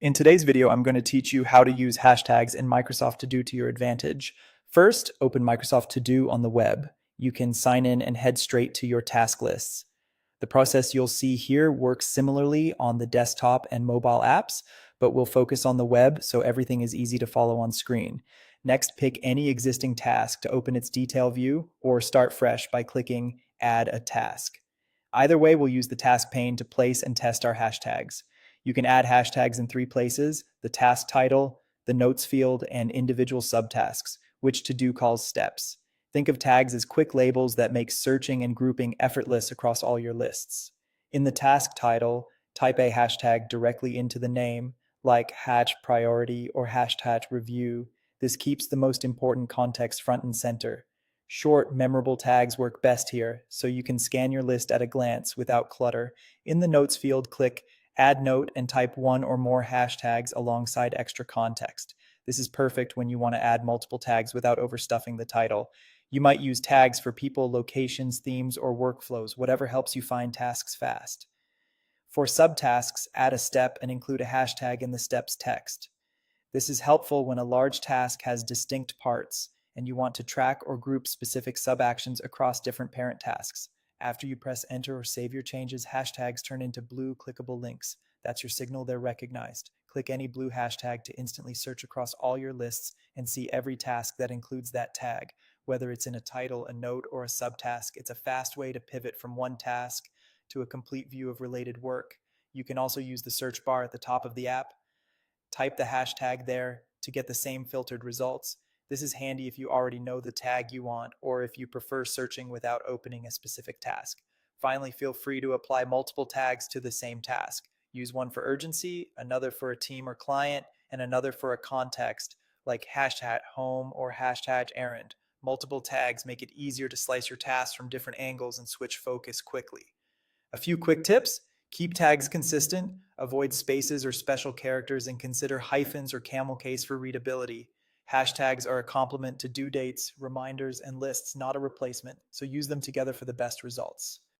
In today's video, I'm going to teach you how to use hashtags in Microsoft To Do to your advantage. First, open Microsoft To Do on the web. You can sign in and head straight to your task lists. The process you'll see here works similarly on the desktop and mobile apps, but we'll focus on the web so everything is easy to follow on screen. Next, pick any existing task to open its detail view or start fresh by clicking Add a Task. Either way, we'll use the task pane to place and test our hashtags. You can add hashtags in three places: the task title, the notes field, and individual subtasks, which To Do calls steps. Think of tags as quick labels that make searching and grouping effortless across all your lists. In the task title, type a hashtag directly into the name, like hatch priority or hashtag review. This keeps the most important context front and center. Short, memorable tags work best here, so you can scan your list at a glance without clutter. In the notes field, click Add Note and type one or more hashtags alongside extra context. This is perfect when you want to add multiple tags without overstuffing the title. You might use tags for people, locations, themes, or workflows, whatever helps you find tasks fast. For subtasks, add a step and include a hashtag in the step's text. This is helpful when a large task has distinct parts and you want to track or group specific subactions across different parent tasks. After you press enter or save your changes, hashtags turn into blue clickable links. That's your signal they're recognized. Click any blue hashtag to instantly search across all your lists and see every task that includes that tag. Whether it's in a title, a note, or a subtask, it's a fast way to pivot from one task to a complete view of related work. You can also use the search bar at the top of the app. Type the hashtag there to get the same filtered results. This is handy if you already know the tag you want or if you prefer searching without opening a specific task. Finally, feel free to apply multiple tags to the same task. Use one for urgency, another for a team or client, and another for a context like hashtag home or hashtag errand. Multiple tags make it easier to slice your tasks from different angles and switch focus quickly. A few quick tips: keep tags consistent, avoid spaces or special characters, and consider hyphens or camel case for readability. Hashtags are a complement to due dates, reminders, and lists, not a replacement, so use them together for the best results.